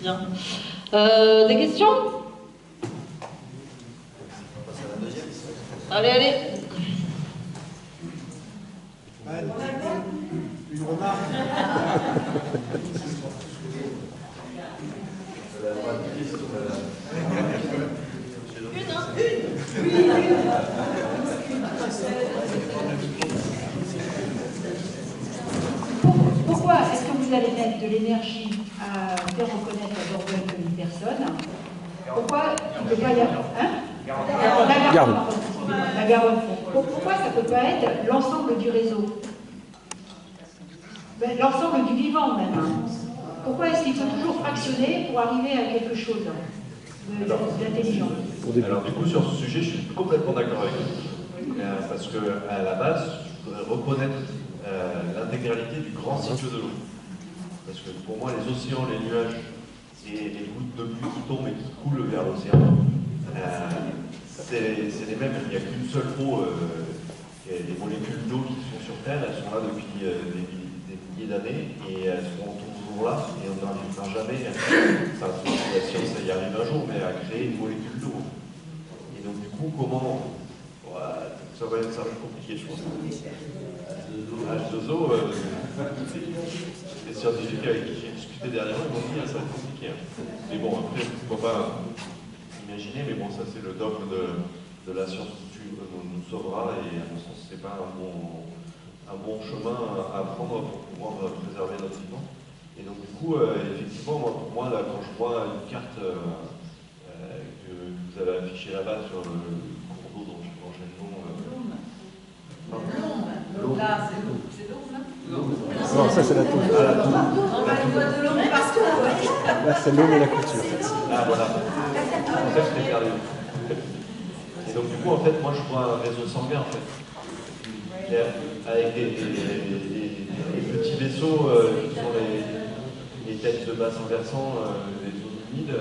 Bien. Des questions? Allez, allez. Une remarque. Pourquoi est-ce que vous allez mettre de l'énergie à faire reconnaître la Dordogne comme une personne? Pourquoi il ne peut pas y avoir... La Garonne. La Garonne. Pourquoi ça ne peut pas être l'ensemble du réseau? L'ensemble du vivant même. Pourquoi est-ce qu'il faut toujours fractionner pour arriver à quelque chose d'intelligent? Alors du coup, sur ce sujet, je suis complètement d'accord avec vous. Parce qu'à la base, je voudrais reconnaître l'intégralité du grand cycle de l'eau. Parce que pour moi, les océans, les nuages et les gouttes de pluie qui tombent et qui coulent vers l'océan, c'est les mêmes. Il n'y a qu'une seule eau. Les molécules d'eau qui sont sur Terre, elles sont là depuis des milliers d'années et elles seront toujours là. Et on n'arrivera jamais, enfin, la science y arrive un jour, mais à créer une molécule d'eau. Et donc du coup, comment... ça va être compliqué, je pense. H2O, les scientifiques avec qui j'ai discuté dernièrement, ils m'ont dit que ça va être compliqué. Mais bon, après, pourquoi pas imaginer, mais bon, ça c'est le dogme de la science qui nous sauvera, et à mon sens, c'est pas un bon chemin à prendre pour pouvoir préserver notre vivant. Et donc du coup, effectivement, pour moi, là, quand je vois une carte que vous avez affichée là-bas sur le cours d'eau dont j'ai le nom... L'eau. Là, c'est l'eau. C'est l'eau, là? Non, ça c'est la tour. On va le voir de l'eau partout. Là, c'est l'eau et la couture. Ah, voilà. En fait, je l'ai perdu. Et donc, du coup, en fait, moi, je vois un réseau sanguin, en fait. Avec des petits vaisseaux qui sont les têtes de bassin versant, les zones humides,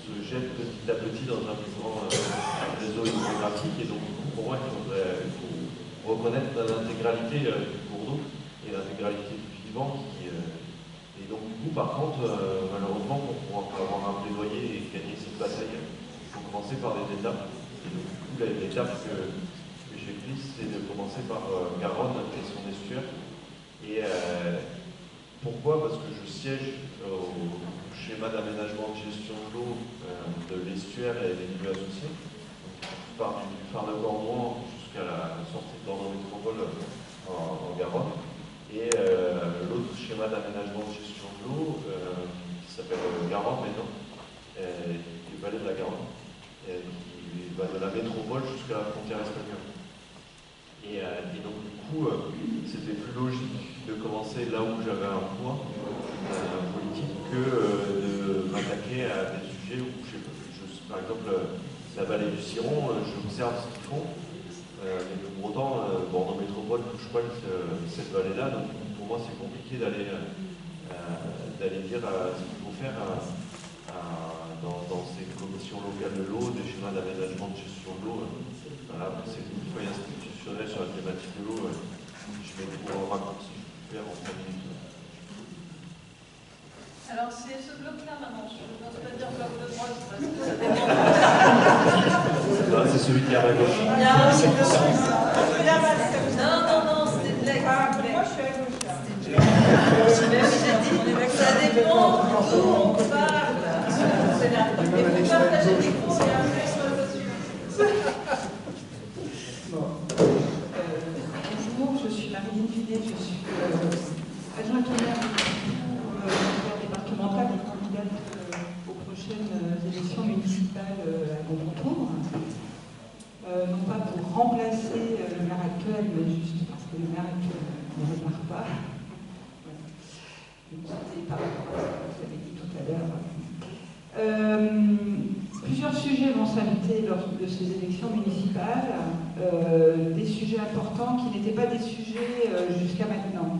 qui se jettent petit à petit dans un plus grand réseau hydrographique. Et donc, du coup, pour moi, il faut reconnaître l'intégralité du cours d'eau et l'intégralité du vivant. Et donc, du coup, par contre, malheureusement, pour pouvoir avoir un plaidoyer et gagner cette bataille, il faut commencer par des étapes. Et donc, du coup, l'étape que j'ai prise, c'est de commencer par Garonne et son estuaire. Et pourquoi? Parce que je siège au schéma d'aménagement de gestion de l'eau de l'estuaire et des milieux associés. Donc, part du phare de Cornouan jusqu'à la sortie de Bordeaux-Métropole en Garonne. Et l'autre schéma d'aménagement de gestion de l'eau, qui s'appelle Garonne maintenant, qui est vallée de la Garonne, qui va de la métropole jusqu'à la frontière espagnole. Et donc du coup, c'était plus logique de commencer là où j'avais un point politique que de m'attaquer à des sujets où, par exemple, la vallée du Ciron, j'observe ce qu'ils font. Mais pour autant, Bordeaux Métropole ne touche pas cette vallée-là, donc pour moi c'est compliqué d'aller dire ce qu'il faut faire dans ces commissions locales de l'eau, des schémas d'aménagement de gestion de l'eau. Voilà, c'est une feuille institutionnelle sur la thématique de l'eau. Je vais vous raccourcir, je vais faire en 3 minutes. Alors c'est ce bloc-là maintenant, je ne pense pas dire bloc de droite, parce que ça dépend. C'est celui qui est à la gauche. Non, c'était de la gauche. Moi je suis à gauche là. Ça dépend d'où on parle. C'est là. Et vous partagez des cours et après sur le dessus. Bonjour, je suis Marie-Lynne Fidet, je suis adjointe au maire départementale et candidate aux prochaines élections municipales à Goncontour. Non pas pour remplacer le maire actuel, mais juste parce que le maire actuel ne repart pas. Par rapport à ce que vous avez dit tout à l'heure. Plusieurs sujets vont s'inviter lors de ces élections municipales, des sujets importants qui n'étaient pas des sujets jusqu'à maintenant.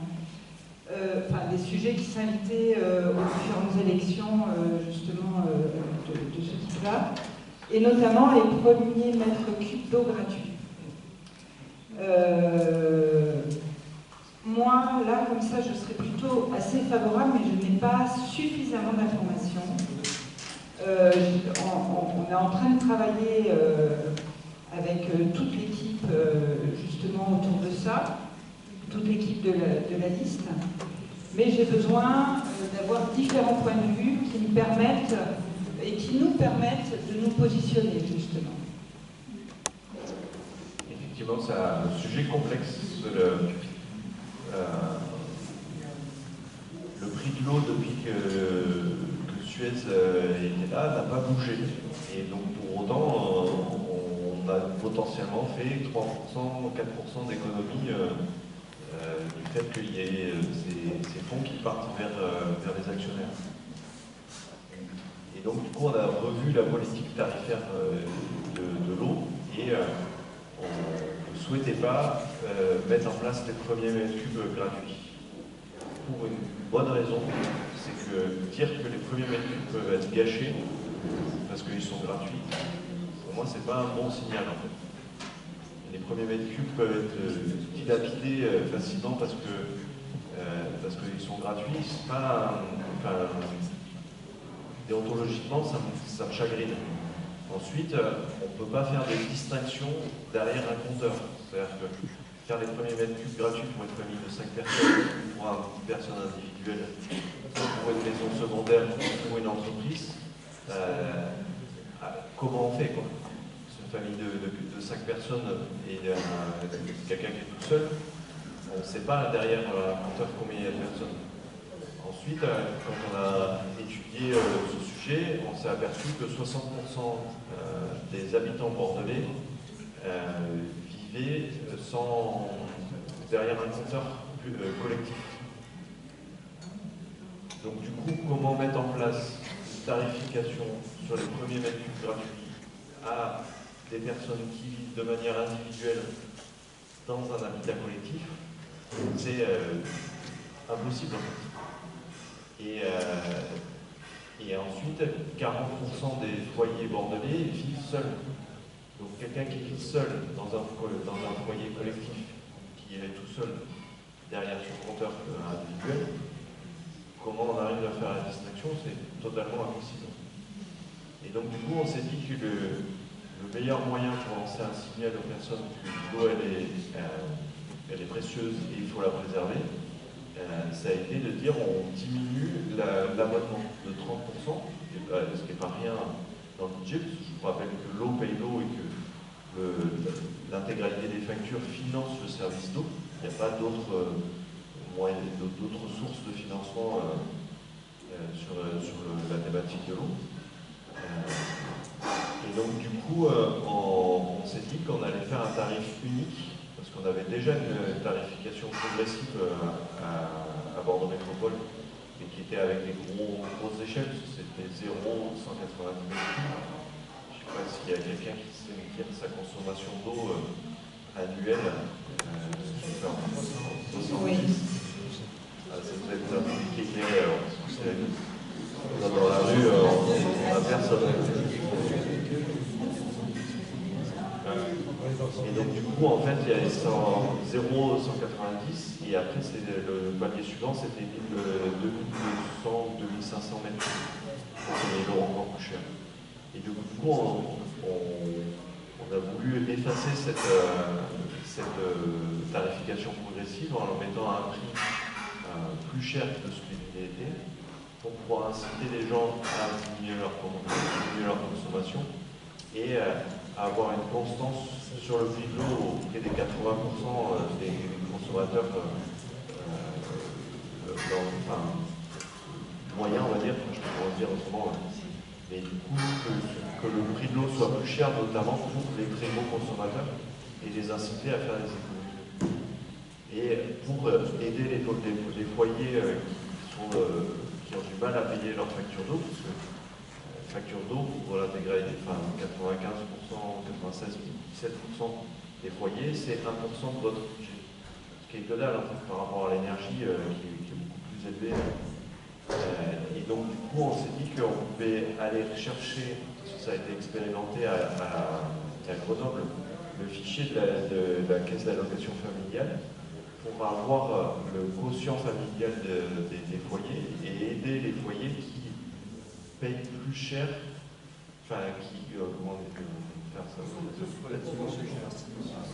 Enfin, des sujets qui s'invitaient aux différentes élections justement de ce type-là, et notamment les premiers mètres cubes d'eau gratuits. Moi, là, comme ça, je serais plutôt assez favorable, mais je n'ai pas suffisamment d'informations on est en train de travailler avec toute l'équipe justement autour de ça, toute l'équipe de la liste. Mais j'ai besoin d'avoir différents points de vue qui me permettent et qui nous permettent de nous positionner justement. Effectivement, c'est un sujet complexe. Le prix de l'eau depuis que Suez était là n'a pas bougé. Et donc pour autant, on a potentiellement fait 3%, 4% d'économie du fait qu'il y ait ces fonds qui partent vers les actionnaires. Et donc du coup, on a revu la politique tarifaire de l'eau et on ne souhaitait pas mettre en place les premiers mètres cubes gratuits. Pour une bonne raison, c'est que dire que les premiers mètres cubes peuvent être gâchés parce qu'ils sont gratuits, pour moi, c'est pas un bon signal en fait. Les premiers mètres cubes peuvent être dilapidés facilement parce qu'ils sont gratuits. C'est pas, déontologiquement, ça me chagrine. Ensuite, on ne peut pas faire des distinctions derrière un compteur. C'est-à-dire que faire les premiers mètres cubes gratuits pour une famille de 5 personnes, pour une personne individuelle, pour une maison secondaire, pour une entreprise, comment on fait quoi? C'est une famille de 5 personnes et quelqu'un qui est tout seul, on ne sait pas derrière un compteur combien il y a de personnes. Ensuite, quand on a étudié ce sujet, on s'est aperçu que 60% des habitants bordelais vivaient derrière un compteur collectif. Donc du coup, comment mettre en place une tarification sur les premiers mètres cubes gratuits à des personnes qui vivent de manière individuelle dans un habitat collectif, c'est impossible en fait. Et ensuite, 40% des foyers bordelais vivent seuls. Donc quelqu'un qui vit seul dans un foyer collectif, qui est tout seul derrière son compteur individuel, comment on arrive à faire la distinction, c'est totalement impossible. Et donc du coup, on s'est dit que le meilleur moyen pour lancer un signal aux personnes que l'eau elle est précieuse et il faut la préserver, ça a été de dire on diminue l'abonnement de 30%, ce qui n'est pas rien dans le budget, parce que je vous rappelle que l'eau paye l'eau et que l'intégralité des factures finance le service d'eau. Il n'y a pas d'autres sources de financement sur la thématique de l'eau. Et donc du coup, on s'est dit qu'on allait faire un tarif unique, parce qu'on avait déjà une tarification progressive à Bordeaux Métropole, et qui était avec des grosses échelles, c'était 0,190 mètres cubes. Je ne sais pas s'il y a quelqu'un qui sait me dire sa consommation d'eau annuelle. Oui. Ça doit être un public éclairé, parce que dans la rue, on n'a personne. Et donc du coup, en fait, il y a 0,190 et après, le palier suivant, c'était 2200 ou 2500 mètres cubes. C'est encore plus cher. Et du coup, on a voulu effacer cette tarification progressive en leur mettant un prix plus cher que celui qui était, pour pouvoir inciter les gens à diminuer leur consommation et à avoir une constance sur le prix de l'eau auprès des 80% des consommateurs moyens, on va dire, je pourrais le dire autrement, mais du coup que le prix de l'eau soit plus cher, notamment pour les très gros consommateurs, et les inciter à faire des économies. Et pour aider les foyers qui ont du mal à payer leur facture d'eau, parce que facture d'eau pour l'intégralité, 95%, 96%, 17% des foyers, c'est 1% de votre budget. Ce qui est que dalle en fait, par rapport à l'énergie qui est beaucoup plus élevée. Et donc du coup, on s'est dit qu'on pouvait aller chercher, parce que ça a été expérimenté à Grenoble, le fichier de la caisse d'allocation familiale pour avoir le quotient familial des foyers et aider les foyers qui payent plus cher enfin, comment on peut faire ça?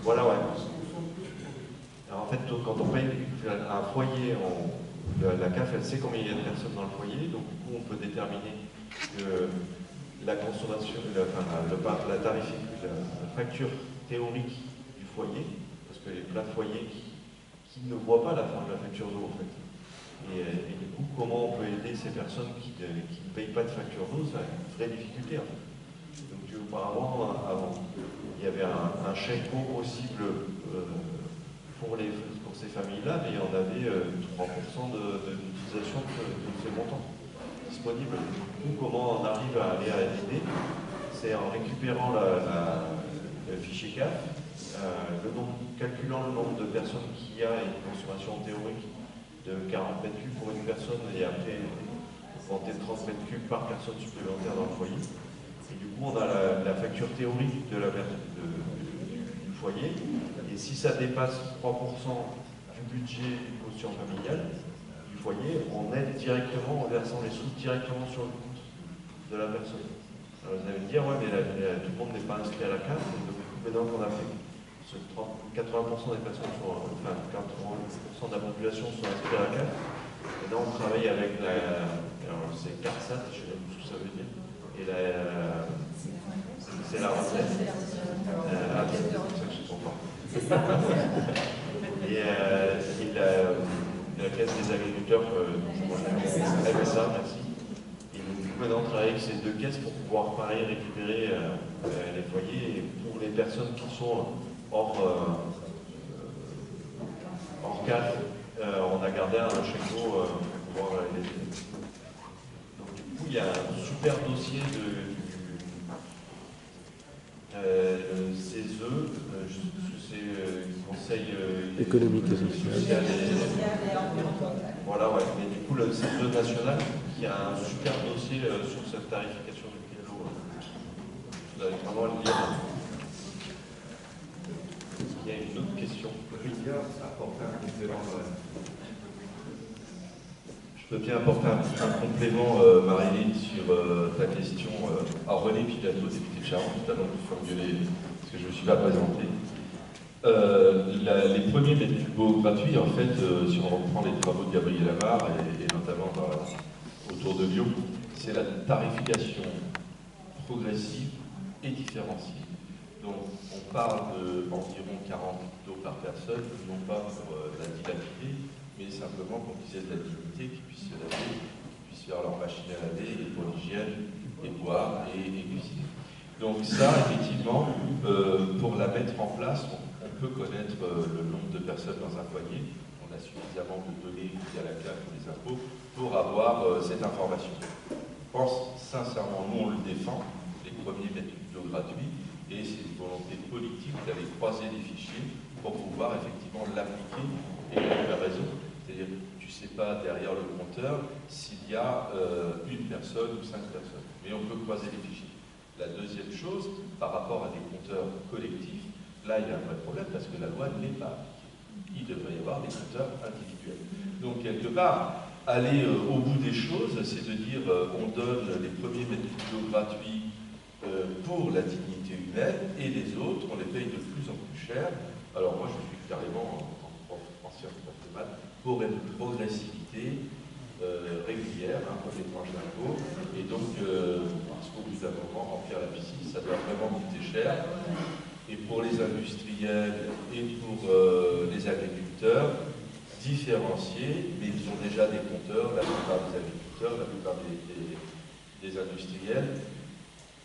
Voilà, ouais. Alors, en fait, quand on paye un foyer, la CAF, elle sait combien il y a de personnes dans le foyer, donc du coup, on peut déterminer que la consommation, la facture théorique du foyer, parce que les plein de foyers qui ne voient pas la fin de la facture d'eau, en fait. Et du coup, comment on peut aider ces personnes qui ne payent pas de facture d'eau? C'est une vraie difficulté, en fait. Donc, auparavant, il y avait un chèque eau possible pour ces familles-là, mais on avait 3% d'utilisation de ces montants disponibles. Du coup, comment on arrive à aller à l'aider? C'est en récupérant le fichier CAF, calculant le nombre de personnes qu'il y a et une consommation théorique de 40 mètres cubes pour une personne, et après augmenter de 30 mètres cubes par personne supplémentaire dans le foyer. Et du coup, on a la facture théorique du foyer, et si ça dépasse 3% du budget du quotient familial du foyer, on aide directement en versant les sous directement sur le compte de la personne. Alors vous allez me dire, ouais, mais tout le monde n'est pas inscrit à la CAF, donc maintenant qu'on a fait 80% des personnes enfin 80% de la population sont inscrits à la CAF, maintenant on travaille avec alors c'est CARSAT, je sais pas ce que ça veut dire, et c'est la retraite. C'est ça que je comprends. Et la caisse des agriculteurs, MSA, merci. Et donc, du coup, maintenant, on travaille avec ces deux caisses pour pouvoir, pareil, récupérer les foyers. Et pour les personnes qui sont hors CAF, on a gardé un chèque eau pour pouvoir les aider. Donc, du coup, il y a un super dossier CESE, c'est Conseil économique et social. Voilà, ouais. Mais du coup, le CESE national, qui a un super dossier sur cette tarification du prix de l'eau. Vous allez vraiment le lire. Il y a une autre question. Je peux bien apporter un complément, Marie-Lise, sur ta question. Alors René Pilato, député de Charente, notamment pour formuler, parce que je ne me suis pas présenté. Les premiers mètres cubes gratuits, en fait, si on reprend les travaux de Gabriel Amar, et notamment autour de Lyon, c'est la tarification progressive et différenciée. Donc, on parle d'environ 40 d'eau par personne, non pas pour la dilapider, mais simplement pour qu'ils aient de la dignité, qu'ils puissent se laver, qu'ils puissent faire leur machine à laver, et pour l'hygiène, et boire, et cuisiner. Donc ça, effectivement, pour la mettre en place, on peut connaître le nombre de personnes dans un foyer. On a suffisamment de données via la CAF ou les impôts pour avoir cette information. Je pense sincèrement, nous on le défend, les premiers mètres cubes d'eau gratuits, et c'est une volonté politique d'aller croiser les fichiers pour pouvoir effectivement l'appliquer. Et tu as raison, c'est-à-dire tu ne sais pas derrière le compteur s'il y a une personne ou 5 personnes, mais on peut croiser les fichiers. La deuxième chose, par rapport à des compteurs collectifs, là il y a un vrai problème parce que la loi n'est pas appliquée. Il devrait y avoir des compteurs individuels. Donc quelque part, aller au bout des choses, c'est de dire on donne les premiers mètres cubes d'eau gratuits pour la dignité humaine, et les autres, on les paye de plus en plus cher. Alors moi, je suis carrément ancien prof de maths pour une progressivité régulière, pour les tranches d'impôts, et donc, parce qu'au bout d'un moment, remplir la piscine, ça doit vraiment coûter cher. Et pour les industriels et pour les agriculteurs, différencier, mais ils ont déjà des compteurs, la plupart des agriculteurs, la plupart des industriels.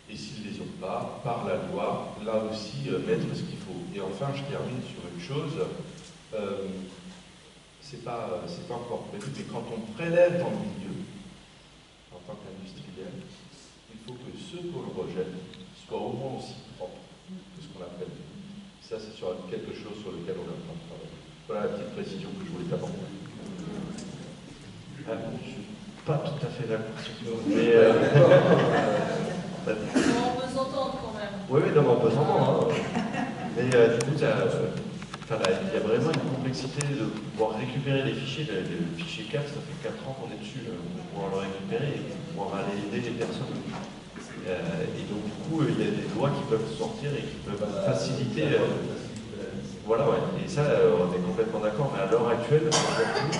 Et s'ils ne les ont pas, par la loi, là aussi, mettre ce qu'il faut. Et enfin, je termine sur une chose, c'est pas encore prévu, mais quand on prélève dans le milieu, en tant qu'industriel, il faut que ceux qu'on rejette soient au moins aussi propres que ce qu'on a prélevé. Ça, c'est sur quelque chose sur lequel on est en train de travailler. Voilà la petite précision que je voulais t'apporter. Je ne suis pas tout à fait d'accord sur ce mais On peut s'entendre quand même. oui, non, on peut s'entendre. Hein. Mais du coup, il y a vraiment une complexité de pouvoir récupérer les fichiers. Le fichier 4, ça fait 4 ans qu'on est dessus, pour pouvoir le récupérer et pour pouvoir aller aider les personnes. Et donc, coup, il y a des lois qui peuvent sortir et qui peuvent faciliter. Voilà, ouais. Et ça, on est complètement d'accord, mais à l'heure actuelle, aujourd'hui,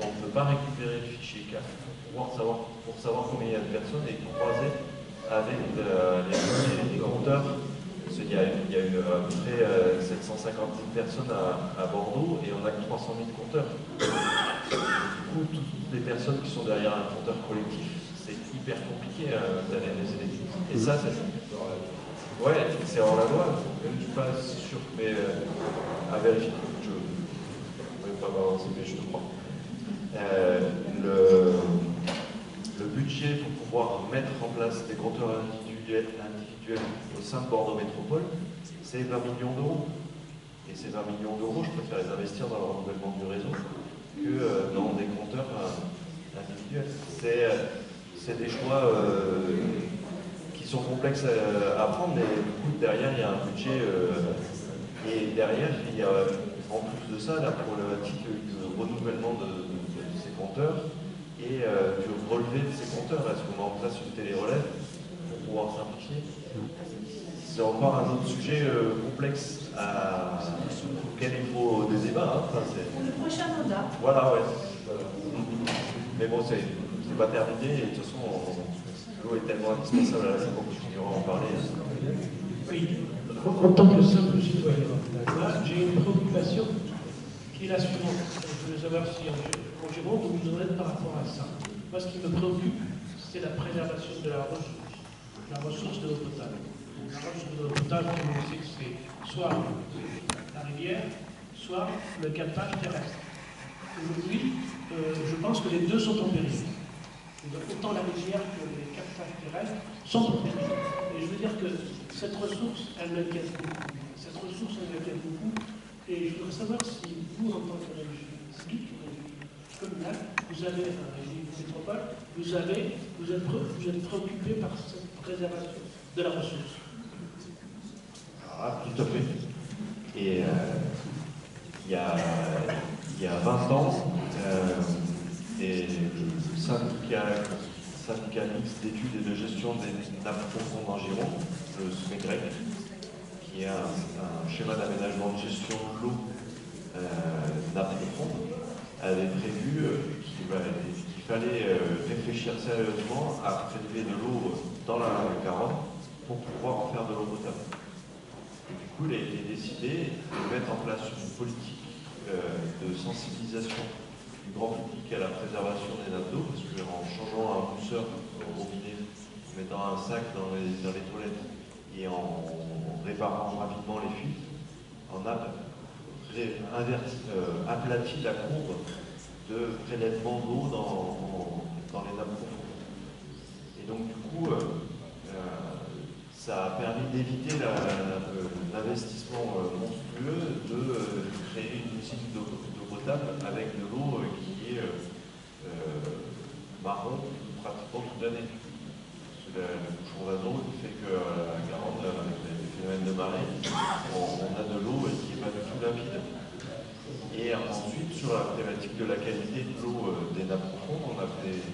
on ne peut pas récupérer le fichier CAF pour savoir combien il y a de personnes et croiser avec les compteurs. Parce qu'il y a eu à peu près 750 000 personnes à Bordeaux et on n'a que 300 000 compteurs. Du coup, toutes les personnes qui sont derrière un compteur collectif, c'est hyper compliqué d'aller les aider. Et ça, c'est hors la loi, je ne suis pas sûr, mais à vérifier. Je ne vais pas m'avancer, mais je te crois. Le budget pour pouvoir mettre en place des compteurs individuels au sein de Bordeaux Métropole, c'est 20 millions d'euros. Et ces 20 millions d'euros, je préfère les investir dans le renouvellement du réseau que dans des compteurs individuels. C'est des choix qui sont complexes à prendre, mais du coup, derrière, il y a un budget. Et derrière, il y a, en plus de ça, la problématique du renouvellement de ces compteurs et du relevé de ces compteurs. Est-ce qu'on met en place une télé-relève pour pouvoir simplifier? C'est encore un autre sujet complexe auquel il faut des débats. Hein. Enfin, pour le prochain mandat. Voilà, ouais. Mais bon, c'est pas terminé et de toute façon, l'eau est tellement indispensable à la qu'on continuera à en parler. Oui, en tant que simple citoyen, j'ai une préoccupation qui est la suivante. Je voulais savoir si en Gironde vous nous en êtes par rapport à ça. Moi, ce qui me préoccupe, c'est la préservation de la ressource de l'eau potable. La ressource de l'eau potable, comme on sait que c'est soit la rivière, soit le captage terrestre. Aujourd'hui, je pense que les deux sont en péril. Donc, autant la rivière que les captages terrestres sont en péril. Et je veux dire que cette ressource, elle m'inquiète beaucoup. Cette ressource, elle m'inquiète beaucoup. Et je voudrais savoir si vous, en tant que régie communale, vous avez, enfin, régie métropole, vous êtes préoccupé par cette préservation de la ressource. Ah, tout à fait. Et il y a 20 ans, des syndicats mixtes d'études et de gestion des nappes profondes en Gironde, le SMEGREC, qui est un schéma d'aménagement de gestion de l'eau nappe profonde, avait prévu qu'il fallait réfléchir sérieusement à prélever de l'eau dans la Garonne pour pouvoir en faire de l'eau potable. Et du coup, il a été décidé de mettre en place une politique de sensibilisation du grand public à la préservation des nappes d'eau, parce qu'en changeant un mousseur au robinet, en mettant un sac dans les toilettes et en réparant rapidement les fuites, on a aplati la courbe de prélèvement d'eau dans les nappes profondes. Et donc du coup, ça a permis d'éviter l'investissement monstrueux de créer une usine d'eau potable avec de l'eau qui est marron pratiquement toute l'année. Le bouchon d'eau fait que la Garonne, avec les phénomènes de marée, on a de l'eau qui n'est pas du tout limpide. Et ensuite, sur la thématique de la qualité de l'eau des nappes profondes, on a fait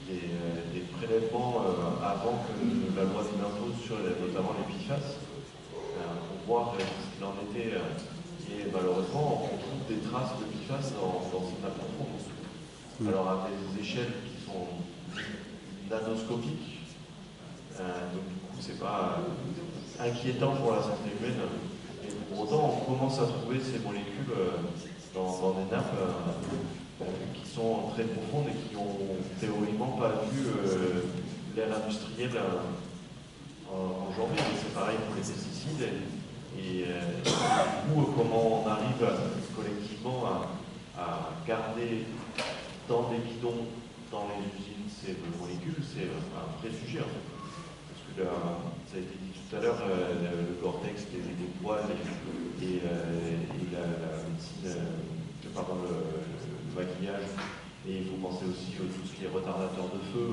des prélèvements avant que la loi nous impose sur notamment les PFAS, pour voir ce qu'il en était. Et malheureusement, on trouve des traces de PFAS dans ces nappes profondes. Alors à des échelles qui sont nanoscopiques, donc du coup c'est pas inquiétant pour la santé humaine. Et pour autant, on commence à trouver ces molécules dans des nappes qui sont très profondes et qui n'ont théoriquement pas vu l'ère industrielle aujourd'hui. C'est pareil pour les pesticides. Et du coup, comment on arrive collectivement à garder dans des bidons, dans les usines, ces molécules, c'est un vrai sujet en fait. Parce que ça a été dit tout à l'heure, le cortex, les poils et la médecine, le maquillage, et il faut penser aussi à tout ce qui est retardateur de feu,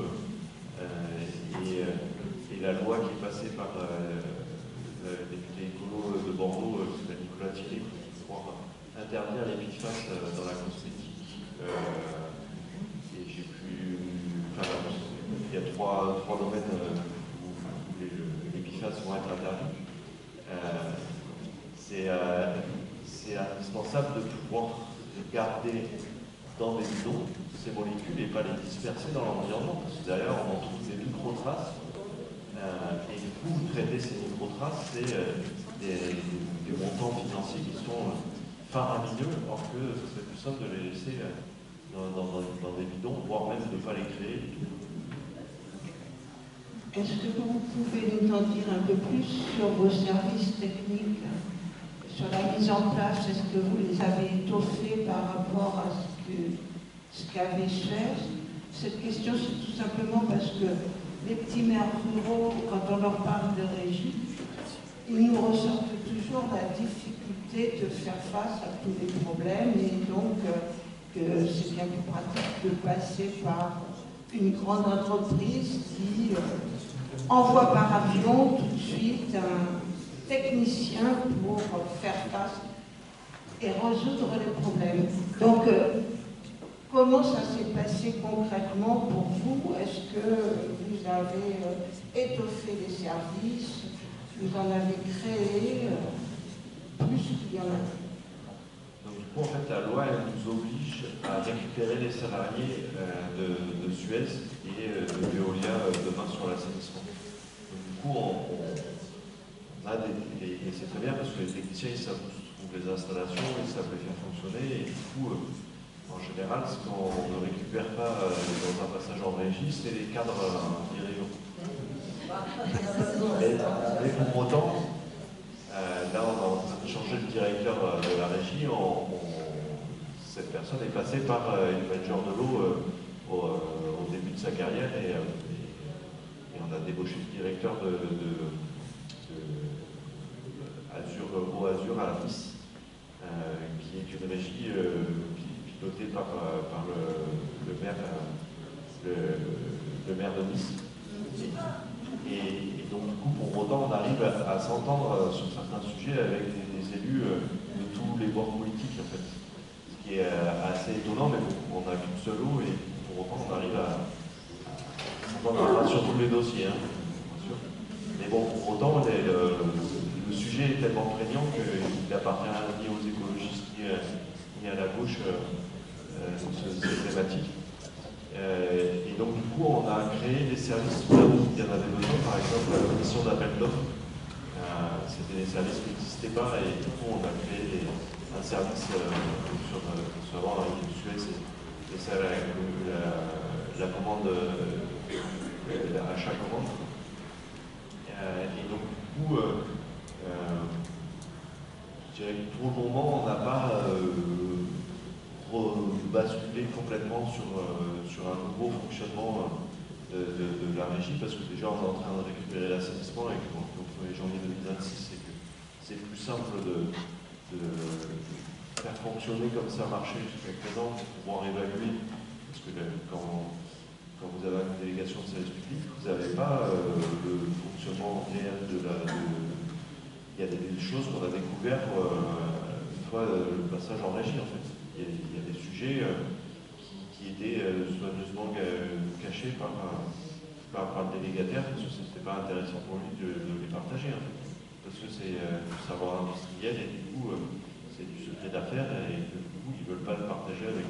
et la loi qui est passée par le député écolo de Bordeaux, Nicolas Thierry, pour interdire les PFAS dans la cosmétique. Et j'ai plus. Enfin, il y a trois domaines où les PFAS indispensable de pouvoir garder dans des bidons ces molécules et pas les disperser dans l'environnement, parce que derrière on en trouve des microtraces, et du coup traiter ces microtraces c'est des montants financiers qui sont faramineux, alors que ce serait plus simple de les laisser dans des bidons, voire même de ne pas les créer du tout. Est-ce que vous pouvez nous en dire un peu plus sur vos services techniques, sur la mise en place? Est-ce que vous les avez étoffés par rapport à ce qu'avait Suez? Cette question, c'est tout simplement parce que les petits maires ruraux, quand on leur parle de régie, ils nous ressortent toujours la difficulté de faire face à tous les problèmes, et donc que c'est bien plus pratique de passer par une grande entreprise qui envoie par avion tout de suite un technicien pour faire face et résoudre les problèmes. Donc, comment ça s'est passé concrètement pour vous? Est-ce que vous avez étoffé les services? Vous en avez créé plus qu'il y en a? Donc du coup, en fait, la loi, elle nous oblige à récupérer les salariés de Suez et de Veolia demain sur l'assainissement. Donc du coup, on a et c'est très bien parce que les techniciens, ils savent où se trouvent les installations, ils savent les faire fonctionner, et du coup, en général, ce qu'on ne récupère pas dans un passage en régie, c'est les cadres dirigeants. Mais pour autant, là, on est en train de changer le directeur de la régie. Cette personne est passée par une manager de l'eau au début de sa carrière, et on a débauché le directeur de Azur à la Nice, qui est une régie pilotée par le maire de Nice. Et donc du coup, pour autant, on arrive à s'entendre sur certains sujets avec des élus de tous les bords politiques, en fait. Ce qui est assez étonnant, mais on n'a qu'une seule eau, et pour autant, on arrive à s'entendre sur tous les dossiers, hein, bien sûr. Mais bon, pour autant, le sujet est tellement prégnant qu'il n'appartient ni aux écologistes ni à la gauche, cette thématique. Et donc du coup, on a créé des services là où il y en avait besoin. Par exemple, la commission d'appel d'offres, c'était des services qui n'existaient pas, et du coup, on a créé un service sur l'arrivée de Suez, et ça, la commande, l'achat commande. Et donc du coup, je dirais que pour le moment, on n'a pas basculer complètement sur un nouveau fonctionnement de la régie, parce que déjà on est en train de récupérer l'assainissement, et que au 1er janvier 2026, c'est que c'est plus simple de faire fonctionner comme ça marchait jusqu'à présent, pour pouvoir évaluer, parce que quand vous avez une délégation de service public, vous n'avez pas le fonctionnement réel il y a des choses qu'on a découvertes une fois le passage en régie, en fait. Il y a des sujets qui étaient soigneusement cachés par le délégataire, parce que ce n'était pas intéressant pour lui de les partager, en fait. Parce que c'est du savoir industriel, et du coup c'est du secret d'affaires, et du coup ils ne veulent pas le partager avec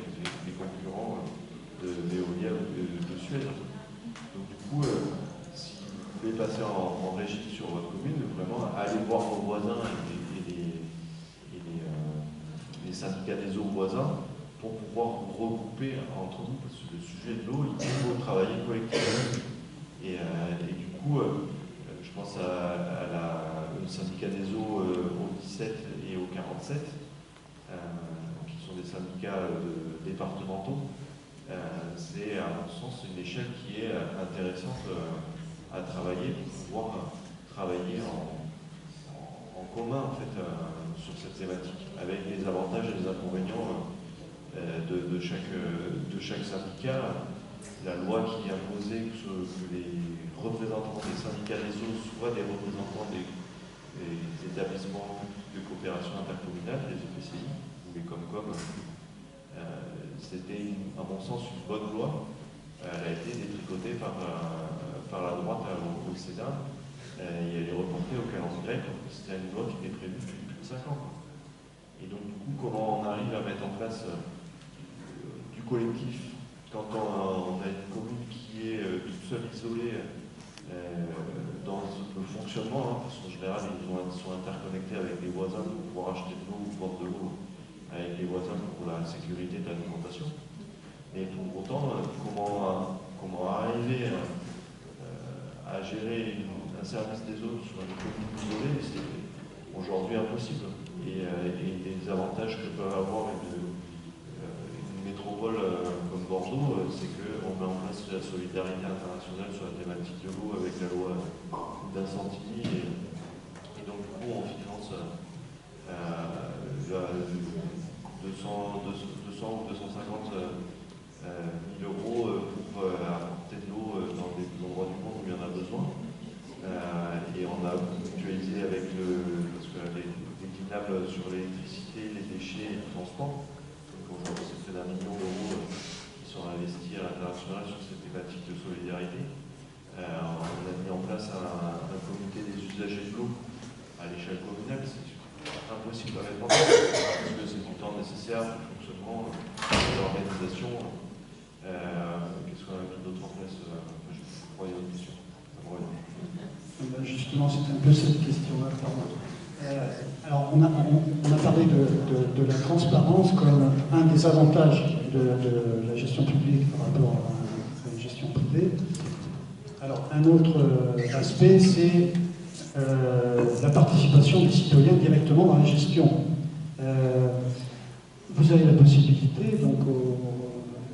les concurrents de Veolia ou de Suez. Donc du coup, si vous voulez passer en régie sur votre commune, vraiment allez voir vos voisins et les syndicats des eaux voisins, pour pouvoir vous regrouper entre vous, parce que le sujet de l'eau, il faut travailler collectivement. Et du coup, je pense le syndicat des eaux au 17 et au 47, qui sont des syndicats départementaux. C'est à mon sens une échelle qui est intéressante à travailler, pour pouvoir travailler en commun, en fait, sur cette thématique, avec les avantages et les inconvénients de chaque syndicat. La loi qui imposait que les représentants des syndicats des eaux soient des représentants des établissements de coopération intercommunale, les EPCI, ou les Comcom, c'était à mon sens une bonne loi. Elle a été détricotée par la droite au Sénat, et elle est reportée au calendrier grec. C'était une loi qui était prévue depuis plus de 5 ans. Et donc du coup, comment on arrive à mettre en place du collectif quand on a une commune qui est toute seule isolée dans le fonctionnement, hein, parce qu'en général ils sont interconnectés avec les voisins pour pouvoir acheter de l'eau ou vendre de l'eau avec les voisins pour la sécurité de l'alimentation. Mais pour autant, comment arriver à gérer un service des eaux sur une commune isolée, c'est aujourd'hui impossible. Et les avantages que peut avoir une métropole comme Bordeaux, c'est qu'on met en place la solidarité internationale sur la thématique de l'eau avec la loi d'incendie. Et donc, du coup, on finance 200 ou 250 000 euros pour apporter de l'eau dans des endroits du monde où il y en a besoin. Et on a mutualisé avec parce que les déclinables sur l'électricité, les déchets et le transport. Donc aujourd'hui, c'est près d'1 million d'euros qui sont investis à l'international sur cette thématique de solidarité. On a mis en place un comité des usagers de l'eau à l'échelle communale. C'est impossible à mettre en place parce que c'est du temps nécessaire pour le fonctionnement, de l'organisation. Qu'est-ce qu'on a mis d'autre en place? Je crois qu'il y a une question. Justement, c'est un peu cette question-là. Alors, on a parlé de la transparence comme un des avantages de la gestion publique par rapport à la gestion privée. Alors, un autre aspect, c'est la participation des citoyens directement dans la gestion. Vous avez la possibilité donc,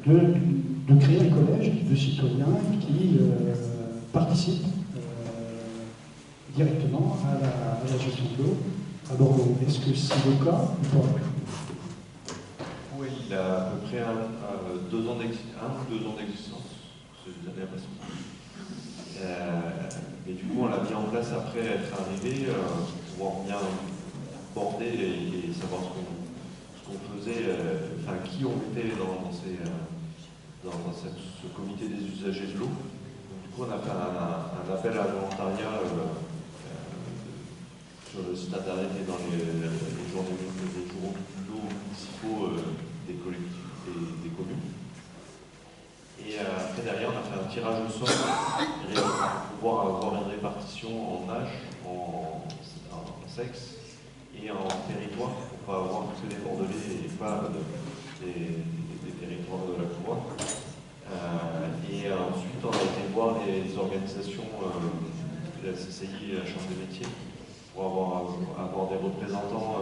de créer un collège de citoyens qui participent directement à la gestion de l'eau à Bordeaux. Est-ce que c'est le cas ou pas? Oui, il a à peu près 1 ou 2 ans d'existence, c'est l'année passée. Et du coup, on l'a mis en place après être arrivé, pour pouvoir bien border et savoir ce qu'on faisait, enfin qui on était dans ce comité des usagers de l'eau. Du coup, on a fait un appel à volontariat sur le site internet et dans les journaux municipaux des collectivités des communes. Et après, derrière, on a fait un tirage au sort pour pouvoir avoir une répartition en âge, en sexe et en territoire, pour pas avoir que des Bordelais et pas des territoires de la couronne. Et ensuite, on a été voir les organisations de la CCI, la Chambre des métiers, pour avoir des représentants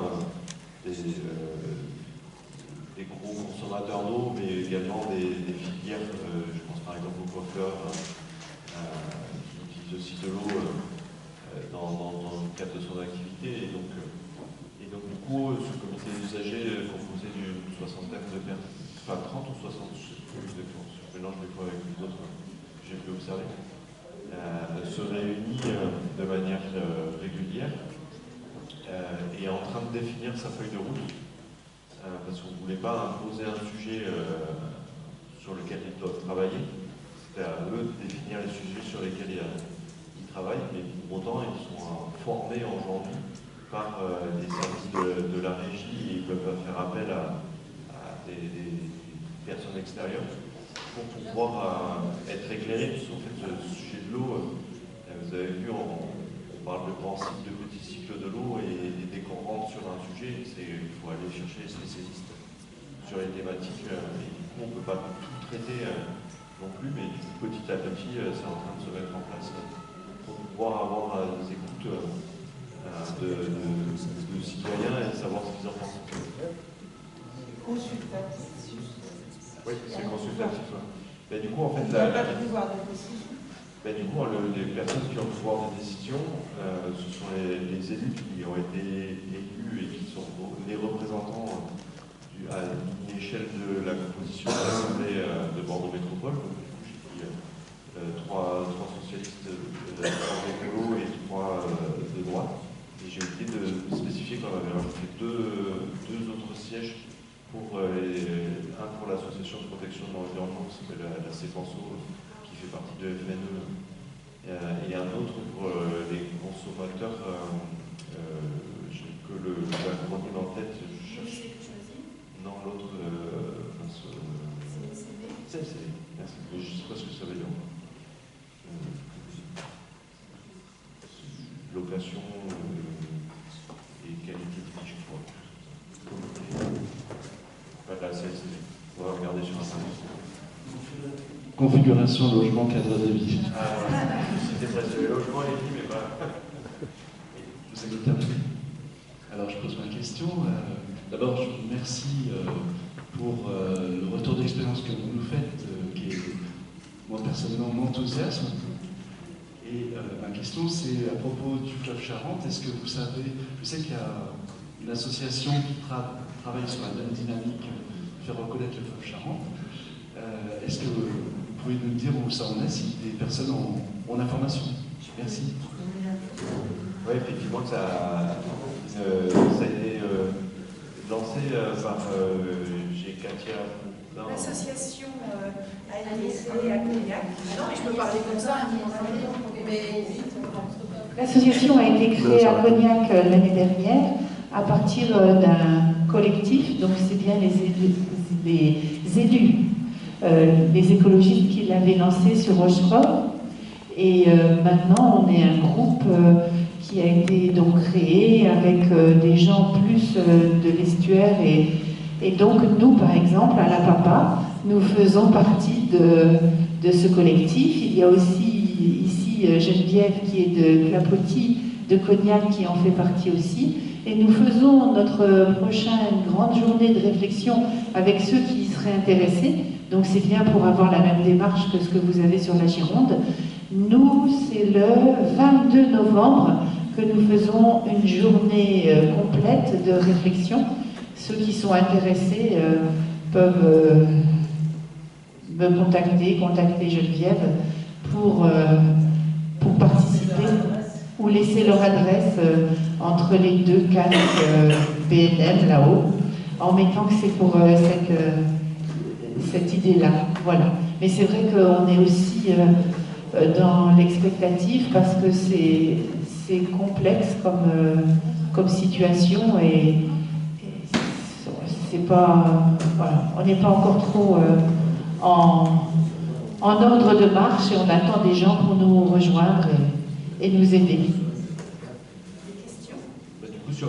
des gros consommateurs d'eau, mais également des filières, je pense par exemple aux coiffeurs, qui utilisent aussi de l'eau dans le cadre de son activité. Et donc du coup, ce comité des usagers, composé d'une soixantaine de personnes, enfin 30 ou 60, je ne sais plus exactement, je mélange des fois avec les autres que j'ai pu observer, se réunit de manière régulière et est en train de définir sa feuille de route, parce qu'on ne voulait pas imposer un sujet sur lequel ils doivent travailler. C'était à eux de définir les sujets sur lesquels ils travaillent, mais pour autant ils sont formés aujourd'hui par les services de la régie et ils peuvent faire appel à des personnes extérieures pour pouvoir être éclairés, puisqu'en fait ce sujet de l'eau, vous avez vu, on parle de grands cycles, de petits cycles de l'eau, et dès qu'on rentre sur un sujet, il faut aller chercher les spécialistes sur les thématiques, et du coup on ne peut pas tout traiter non plus, mais du coup, petit à petit c'est en train de se mettre en place pour pouvoir avoir des écoutes de citoyens et savoir ce qu'ils en pensent. Consultatif. Oui, c'est consultatif. Mais du coup, en fait, il n'y a pas de pouvoir de décision. Du coup, les personnes qui ont le pouvoir de décision, ce sont les élus qui ont été élus et qui sont les représentants à l'échelle de la composition de l'Assemblée de Bordeaux Métropole. Donc, j'ai dit 3 socialistes écolos et 3 de droite. Et j'ai oublié de spécifier qu'on avait rajouté 2 autres sièges, un pour l'association de protection de l'environnement qui s'appelle la Séquenceau, qui fait partie de FNE, et un autre pour les consommateurs, j'ai que l'acronyme en tête, je cherche Merci. Je ne sais pas ce que ça veut dire. Location et qualité de vie, je crois. Voilà, on va regarder sur Internet. Configuration logement cadre de vie. Ah voilà, c'était presque le logement et vie, mais pas. Vous avez terminé. Alors je pose ma question. D'abord, je vous remercie pour le retour d'expérience que vous nous faites, qui est, moi personnellement, m'enthousiasme. Et ma question, c'est à propos du Club Charente. Est-ce que vous savez, je sais qu'il y a une association qui travaille sur la même dynamique, faire reconnaître le Club Charente. Est-ce que vous pouvez nous dire où ça en est, si des personnes ont l'information? Merci. Oui, effectivement, ça a été lancé par Katia. L'association ANDC à Cognac. Non, mais je peux parler comme ça. L'association a été créée à Cognac l'année dernière à partir d'un collectif, donc c'est bien les élus, les écologistes qui l'avaient lancé sur Rochefort. Et maintenant, on est un groupe qui a été donc créé avec des gens plus de l'estuaire. Et donc, nous, par exemple, à La Papa, nous faisons partie de ce collectif. Il y a aussi ici Geneviève qui est de Clapotis, de Cognac, qui en fait partie aussi. Et nous faisons notre prochaine grande journée de réflexion avec ceux qui y seraient intéressés. Donc c'est bien pour avoir la même démarche que ce que vous avez sur la Gironde. Nous, c'est le 22 novembre que nous faisons une journée complète de réflexion. Ceux qui sont intéressés peuvent me contacter Geneviève pour participer ou laisser leur adresse entre les deux casques BNM là-haut, en mettant que c'est pour cette idée-là. Voilà. Mais c'est vrai qu'on est aussi dans l'expectative parce que c'est complexe comme situation et c'est pas, voilà, on n'est pas encore trop en ordre de marche et on attend des gens pour nous rejoindre et nous aider. Bah, du coup, je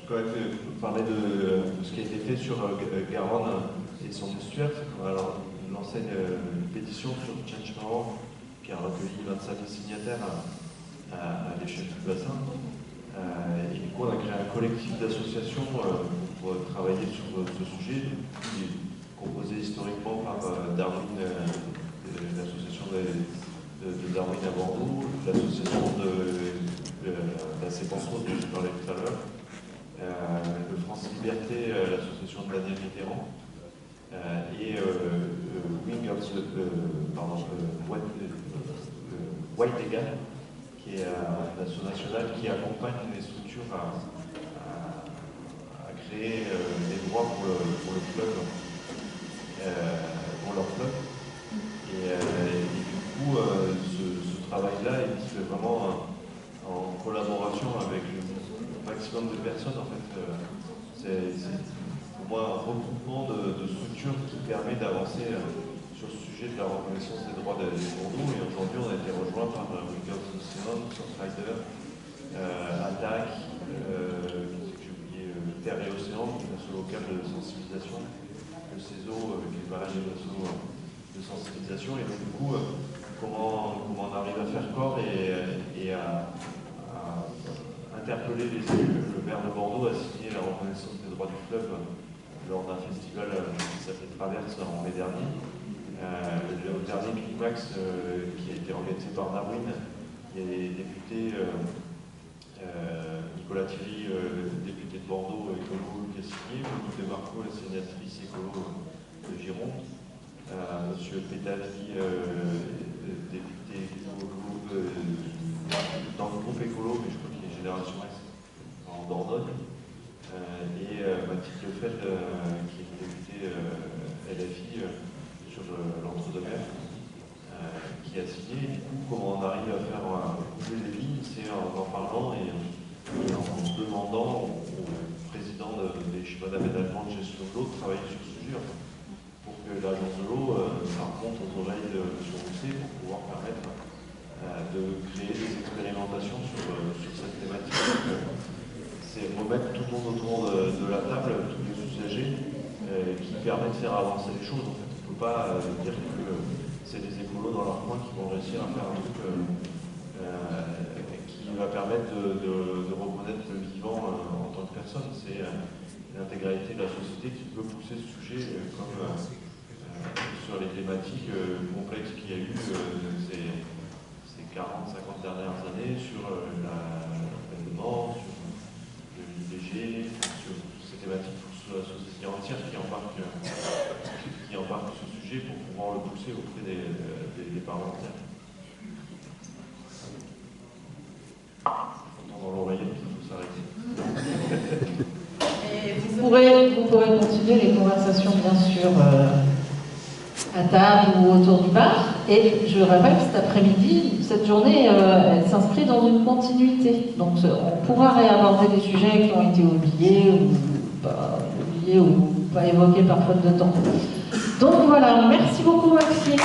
quand même parler de ce qui a été fait sur Garonne et son estuaire. On a lancé une pétition sur Change.org qui a recueilli 25 000 signataires à l'échelle du bassin. Et du coup, on a créé un collectif d'associations pour travailler sur ce sujet, qui est composé historiquement par Darwin, l'association de Darwin à Bordeaux, l'association de la Sépenceau dont je parlais tout à l'heure, de France Liberté, l'association de Daniel Mitterrand, et Wing of White Egal, qui est une asso nationale qui accompagne les structures à créer des droits pour le club, pour leur club. Et du coup, ce travail-là est vraiment en collaboration avec le maximum de personnes. En fait, c'est pour moi un regroupement de structures qui permet d'avancer sur ce sujet de la reconnaissance des droits des Bordeaux. Et aujourd'hui, on a été rejoint par Wing of the Season, Surfrider, ATTAC, j'ai oublié, Terre et Océan, qui est l'asso local de sensibilisation, le CESO, qui est pareil, l'asso de sensibilisation. Et donc, du coup, comment on arrive à faire corps et à interpeller les élus. Le maire de Bordeaux a signé la reconnaissance des droits du club lors d'un festival qui s'appelait Traverse en mai dernier. Le dernier climax qui a été organisé par Darwin, il y a les députés Nicolas Thierry, député de Bordeaux, écolo, qui a signé, Monique de Marco, la sénatrice écolo de Gironde, Monsieur Pétavy, député écolo dans le groupe écolo, mais je crois qu'il est Génération S en Dordogne, et Mathilde Lefeld, qui est députée LFI sur l'Entre-deux-Mers, qui a signé. Du coup, comment on arrive à faire bouger les lignes, c'est en parlant et en demandant au président des schémas d'aménagement de gestion de l'eau de travailler sur ce sujet, pour que l'agence de l'eau ça remonte aux oreilles sur OC pour pouvoir permettre de créer des expérimentations sur cette thématique. C'est remettre tout le monde autour de la table, tous les usagers, qui permet de faire avancer les choses. En fait, on ne peut pas dire que c'est les écolos dans leur coin qui vont réussir à faire un truc qui va permettre de reconnaître le vivant en tant que personne. C'est l'intégralité de la société qui peut pousser ce sujet comme sur les thématiques complexes qu'il y a eu ces 40-50 dernières années sur la peine de mort, sur l'IVG, sur ces thématiques sur la société entière qui embarque ce sujet pour pouvoir le pousser auprès des parlementaires. Dans l'oreillette, il faut s'arrêter. Vous pourrez continuer les conversations, bien sûr, à table ou autour du bar. Et je rappelle que cet après-midi, cette journée, elle s'inscrit dans une continuité. Donc on pourra réaborder des sujets qui ont été oubliés ou pas évoqués par faute de temps. Donc voilà, merci beaucoup Maxime.